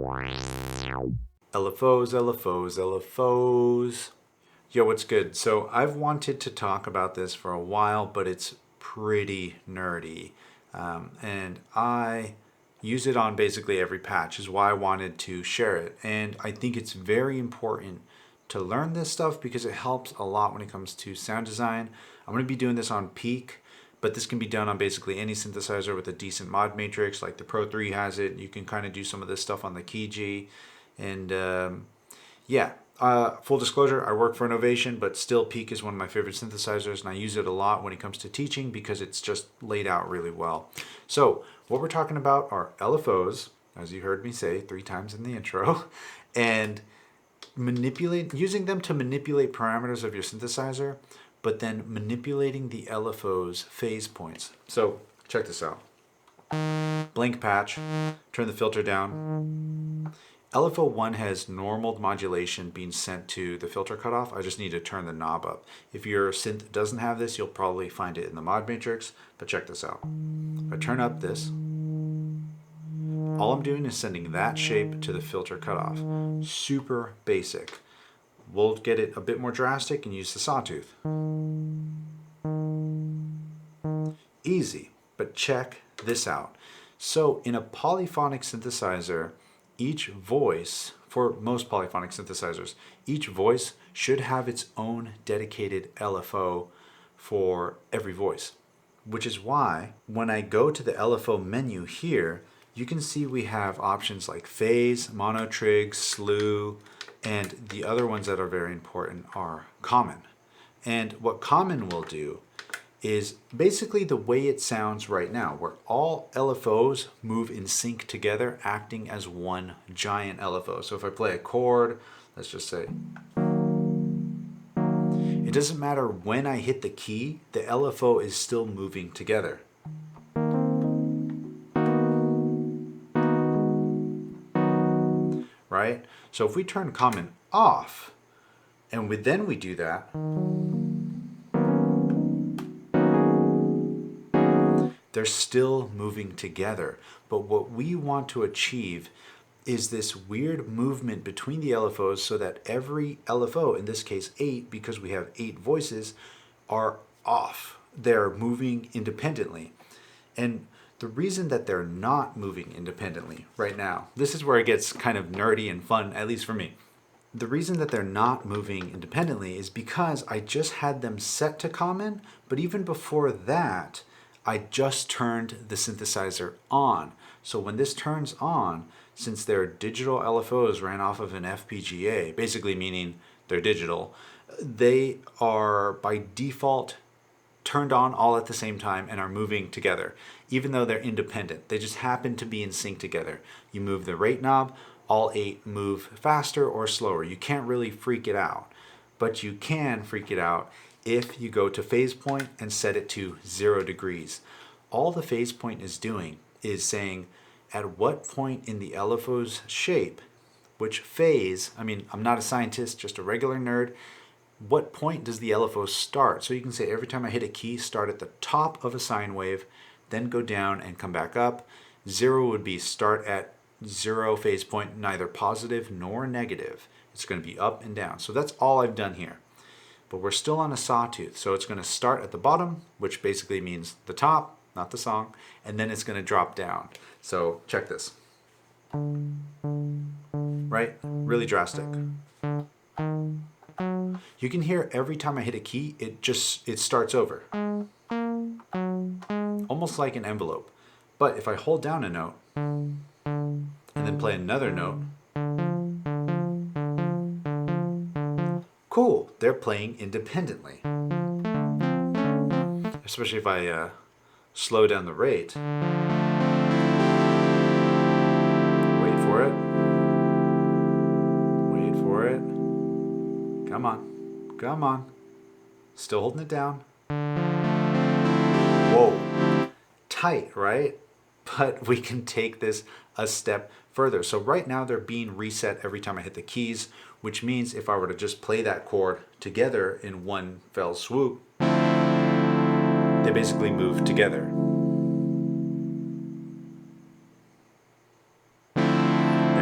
LFOs, LFOs, LFOs. Yo, what's good? So I've wanted to talk about this for a while, but it's pretty nerdy. And I use it on basically every patch, is why I wanted to share it. And I think it's very important to learn this stuff because it helps a lot when it comes to sound design. I'm going to be doing this on Peak, but this can be done on basically any synthesizer with a decent mod matrix, like the Pro 3 has it. You can kind of do some of this stuff on the Key G. And full disclosure, I work for Innovation, but still Peak is one of my favorite synthesizers, and I use it a lot when it comes to teaching because it's just laid out really well. So what we're talking about are LFOs, as you heard me say 3 times in the intro, and using them to manipulate parameters of your synthesizer, but then manipulating the LFO's phase points. So check this out. Blank patch, turn the filter down. LFO 1 has normal modulation being sent to the filter cutoff. I just need to turn the knob up. If your synth doesn't have this, you'll probably find it in the mod matrix, but check this out. If I turn up this, all I'm doing is sending that shape to the filter cutoff. Super basic. We'll get it a bit more drastic and use the sawtooth. Easy, but check this out. So in a polyphonic synthesizer, each voice, for most polyphonic synthesizers, each voice should have its own dedicated LFO for every voice. Which is why when I go to the LFO menu here, you can see we have options like phase, monotrig, slew, and the other ones that are very important are common. And what common will do is basically the way it sounds right now, where all LFOs move in sync together, acting as one giant LFO. So if I play a chord, let's just say, it doesn't matter when I hit the key, the LFO is still moving together. Right? So if we turn common off, and then we do that, they're still moving together. But what we want to achieve is this weird movement between the LFOs so that every LFO, in this case 8, because we have 8 voices, are off. They're moving independently. And the reason that they're not moving independently right now, this is where it gets kind of nerdy and fun, at least for me. The reason that they're not moving independently is because I just had them set to common, but even before that, I just turned the synthesizer on. So when this turns on, since their digital LFOs ran off of an FPGA, basically meaning they're digital, they are by default turned on all at the same time and are moving together, even though they're independent. They just happen to be in sync together. You move the rate knob, all 8 move faster or slower. You can't really freak it out, but you can freak it out if you go to phase point and set it to 0 degrees. All the phase point is doing is saying at what point in the LFO's shape, which phase, I mean, I'm not a scientist, just a regular nerd, what point does the LFO start? So you can say every time I hit a key, start at the top of a sine wave, then go down and come back up. 0 would be start at 0 phase point, neither positive nor negative. It's going to be up and down. So that's all I've done here. But we're still on a sawtooth. So it's going to start at the bottom, which basically means the top, not the song, and then it's going to drop down. So check this. Right? Really drastic. You can hear every time I hit a key, it starts over. Almost like an envelope. But if I hold down a note and then play another note, cool, they're playing independently. Especially if I slow down the rate. Wait for it. Wait for it. Come on. Come on. Still holding it down. Whoa. Tight, right? But we can take this a step further. So right now they're being reset every time I hit the keys, which means if I were to just play that chord together in one fell swoop, they basically move together.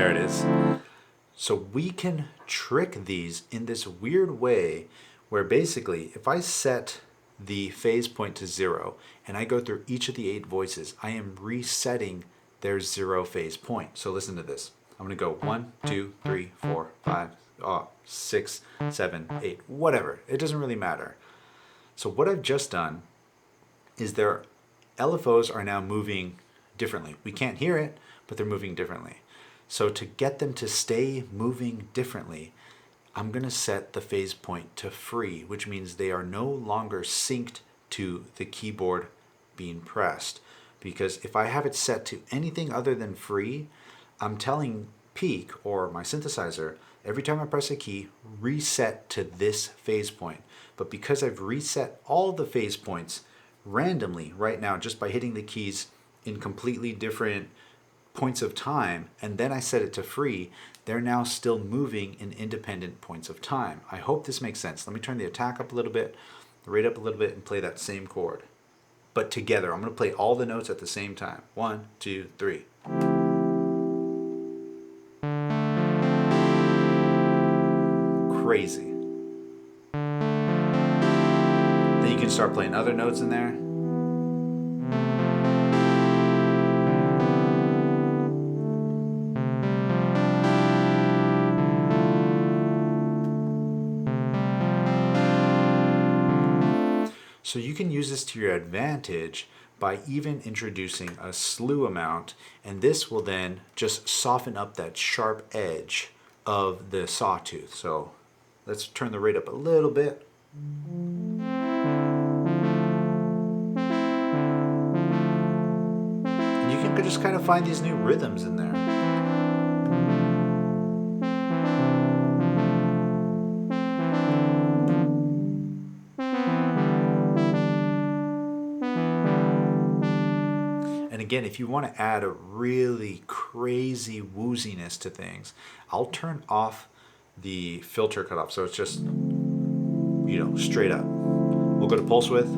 There it is. So we can trick these in this weird way where basically if I set the phase point to 0 and I go through each of the 8 voices, I am resetting their 0 phase point. So listen to this. I'm going to go 1, 2, 3, 4, 5, 6, 7, 8, whatever. It doesn't really matter. So what I've just done is their LFOs are now moving differently. We can't hear it, but they're moving differently. So to get them to stay moving differently, I'm going to set the phase point to free, which means they are no longer synced to the keyboard being pressed. Because if I have it set to anything other than free, I'm telling Peak or my synthesizer, every time I press a key, reset to this phase point. But because I've reset all the phase points randomly right now just by hitting the keys in completely different points of time, and then I set it to free, they're now still moving in independent points of time. I hope this makes sense. Let me turn the attack up a little bit, the rate up a little bit, and play that same chord. But together, I'm going to play all the notes at the same time. 1, 2, 3. Crazy. Then you can start playing other notes in there. So you can use this to your advantage by even introducing a slew amount, and this will then just soften up that sharp edge of the sawtooth. So let's turn the rate up a little bit. And you can just kind of find these new rhythms in there. And again, if you want to add a really crazy wooziness to things, I'll turn off the filter cutoff. So it's just, straight up. We'll go to pulse width.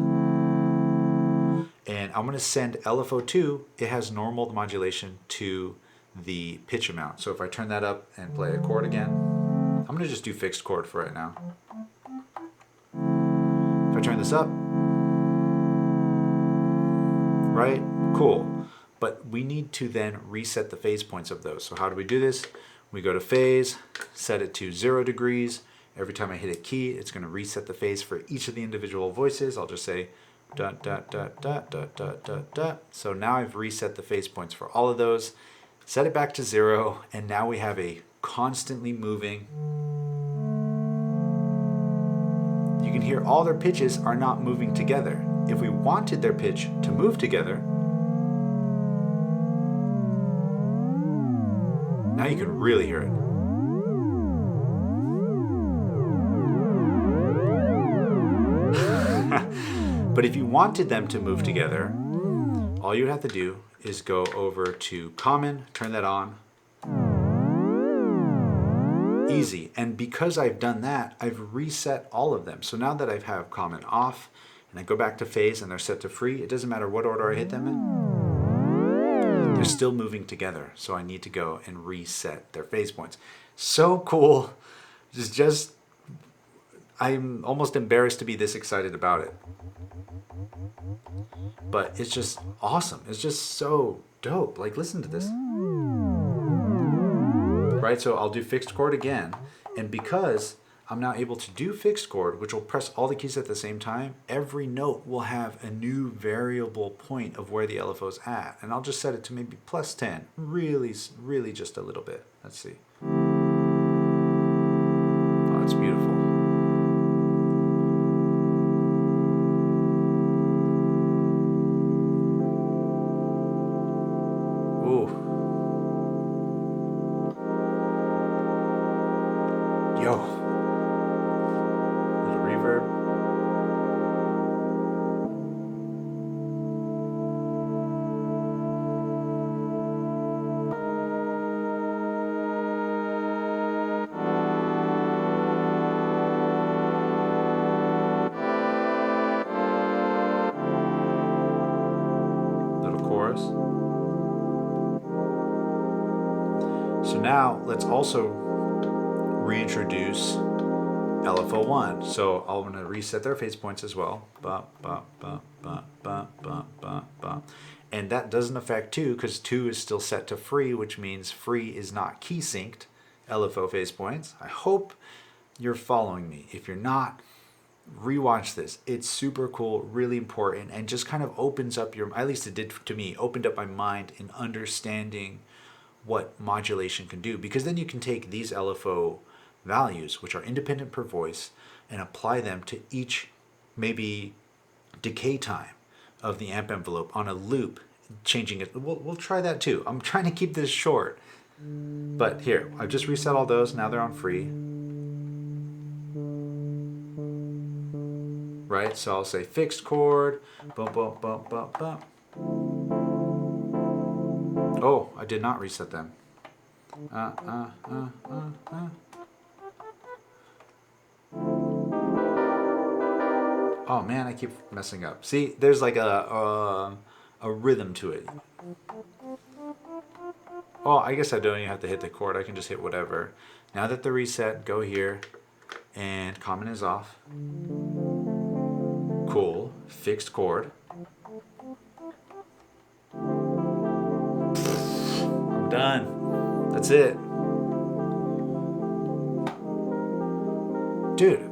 And I'm going to send LFO 2. It has normal modulation to the pitch amount. So if I turn that up and play a chord again, I'm going to just do fixed chord for right now. If I turn this up, right? Cool. But we need to then reset the phase points of those. So how do we do this? We go to phase, set it to 0 degrees. Every time I hit a key, it's going to reset the phase for each of the individual voices. I'll just say dot, dot, dot, dot, dot, dot, dot, dot. So now I've reset the phase points for all of those, set it back to 0, and now we have a constantly moving. You can hear all their pitches are not moving together. If we wanted their pitch to move together, now you can really hear it. But if you wanted them to move together, all you have to do is go over to common, turn that on. Easy. And because I've done that, I've reset all of them. So now that I have common off, and I go back to phase and they're set to free, it doesn't matter what order I hit them in. They're still moving together. So I need to go and reset their phase points. So cool. I'm almost embarrassed to be this excited about it. But it's just awesome. It's just so dope. Like, listen to this. Right, so I'll do fixed chord again. And because I'm now able to do fixed chord, which will press all the keys at the same time, every note will have a new variable point of where the LFO is at. And I'll just set it to maybe plus 10. Really, really just a little bit. Let's see. Oh, it's beautiful. Yo, little reverb. Little chorus. So now let's also reintroduce LFO1. So I'm going to reset their phase points as well. Ba, ba, ba, ba, ba, ba, ba, ba. And that doesn't affect 2 because 2 is still set to free, which means free is not key synced LFO phase points. I hope you're following me. If you're not, rewatch this. It's super cool, really important, and just kind of opens up your, at least it did to me, opened up my mind in understanding what modulation can do. Because then you can take these LFO values, which are independent per voice, and apply them to each maybe decay time of the amp envelope on a loop, changing it. We'll try that too. I'm trying to keep this short. But here, I've just reset all those. Now they're on free. Right? So I'll say fixed chord. Bump, bump, bump, bump, bump. Oh, I did not reset them. Oh man, I keep messing up. See, there's like a rhythm to it. Oh, I guess I don't even have to hit the chord. I can just hit whatever. Now that they're reset, go here, and common is off. Cool. Fixed chord. I'm done. That's it. Dude.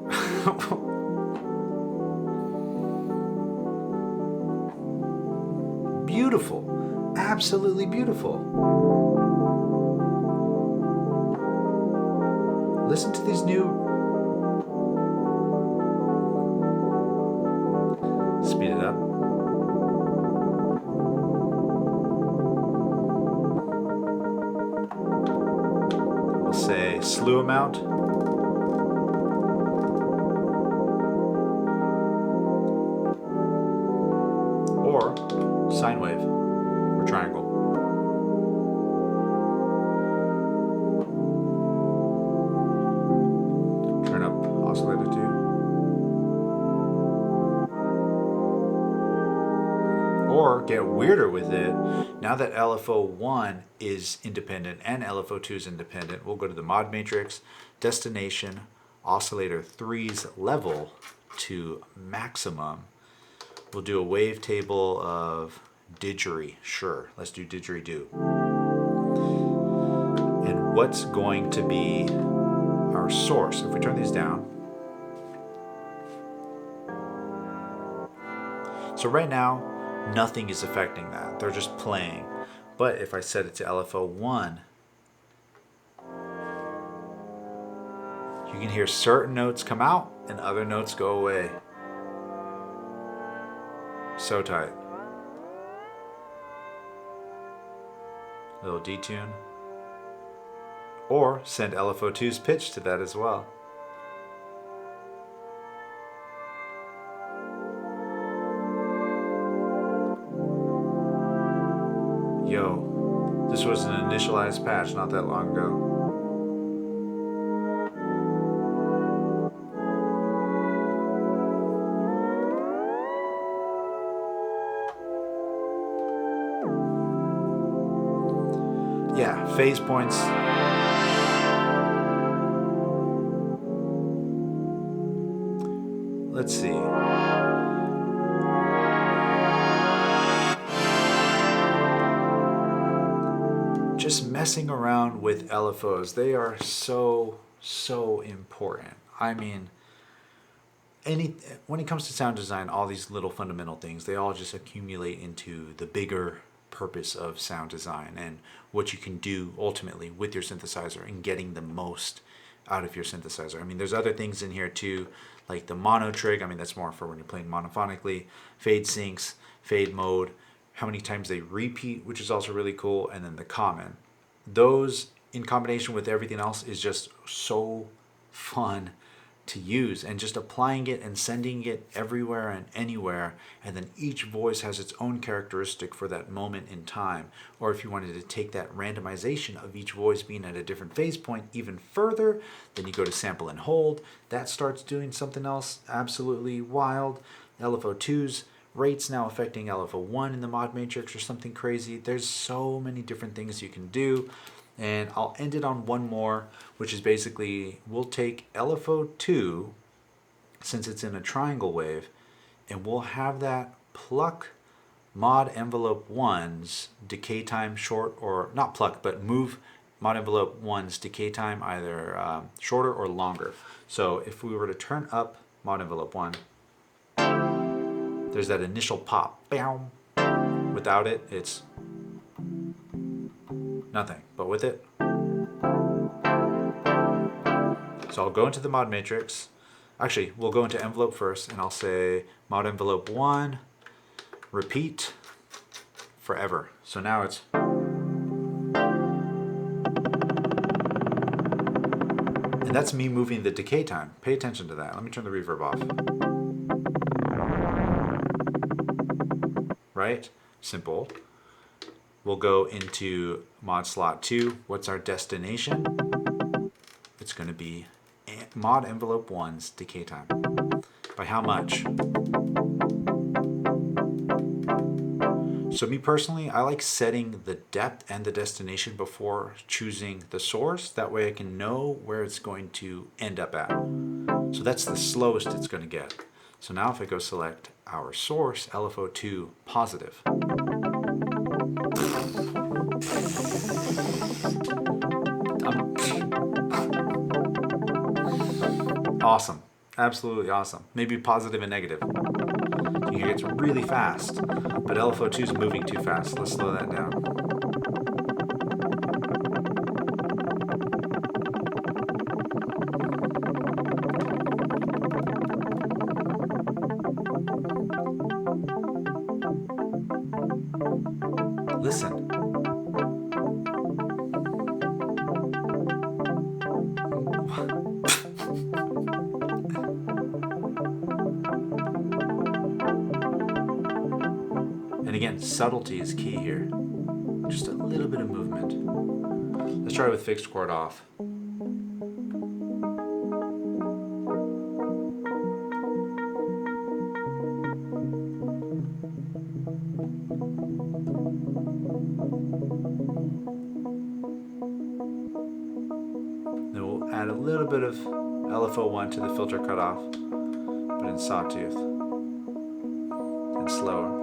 Beautiful. Absolutely beautiful. Listen to these new... Speed it up. We'll say slew amount. Or sine wave or triangle. Turn up oscillator 2. Or get weirder with it. Now that LFO1 is independent and LFO2 is independent, we'll go to the mod matrix, destination, oscillator 3's level to maximum. We'll do a wavetable of didgeridoo. Sure, let's do didgeridoo. And what's going to be our source? If we turn these down. So right now, nothing is affecting that. They're just playing. But if I set it to LFO1, you can hear certain notes come out and other notes go away. So tight. Little detune. Or send LFO2's pitch to that as well. Yo, this was an initialized patch not that long ago. Yeah, phase points. Let's see. Just messing around with LFOs. They are so important. I mean, when it comes to sound design, all these little fundamental things, they all just accumulate into the bigger purpose of sound design and what you can do ultimately with your synthesizer and getting the most out of your synthesizer. I mean, there's other things in here too, like the mono trig. I mean, that's more for when you're playing monophonically. Fade syncs, fade mode, how many times they repeat, which is also really cool, and then the common. Those in combination with everything else is just so fun to use, and just applying it and sending it everywhere and anywhere, and then each voice has its own characteristic for that moment in time. Or if you wanted to take that randomization of each voice being at a different phase point even further, then you go to sample and hold. That starts doing something else absolutely wild. LFO2's rates now affecting LFO1 in the mod matrix or something crazy. There's so many different things you can do. And I'll end it on one more, which is basically we'll take LFO2, since it's in a triangle wave, and we'll have that pluck mod envelope 1's decay time short, or not pluck, but move mod envelope 1's decay time either shorter or longer. So if we were to turn up mod envelope 1, there's that initial pop. Bam. Without it, it's nothing. But with it, so I'll go into the mod matrix. Actually, we'll go into envelope first, and I'll say mod envelope 1, repeat forever. So now it's, and that's me moving the decay time. Pay attention to that. Let me turn the reverb off. Right? Simple. We'll go into mod slot 2. What's our destination? It's going to be mod envelope 1's decay time. By how much? So me personally, I like setting the depth and the destination before choosing the source. That way I can know where it's going to end up at. So that's the slowest it's going to get. So now if I go select our source, LFO2 positive. Awesome. Absolutely awesome. Maybe positive and negative. You hear it's really fast, but LFO2 is moving too fast. Let's slow that down. Listen. And again, subtlety is key here. Just a little bit of movement. Let's try with fixed chord off. Then we'll add a little bit of LFO1 to the filter cutoff, but in sawtooth and slower.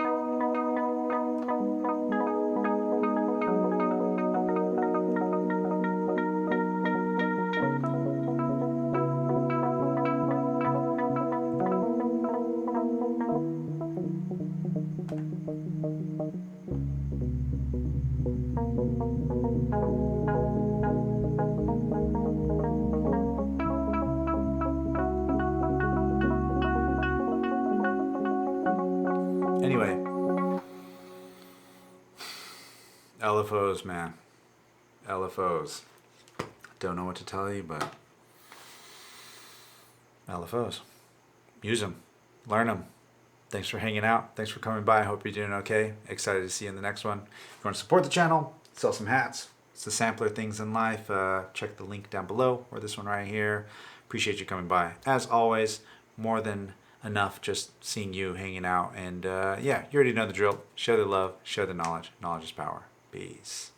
Anyway, LFOs, man. LFOs. Don't know what to tell you, but LFOs. Use them. Learn them. Thanks for hanging out. Thanks for coming by. I hope you're doing okay. Excited to see you in the next one. If you want to support the channel, sell some hats. It's the sampler things in life. Check the link down below, or this one right here. Appreciate you coming by. As always, more than enough just seeing you hanging out. And yeah, you already know the drill. Share the love, share the knowledge. Knowledge is power. Peace.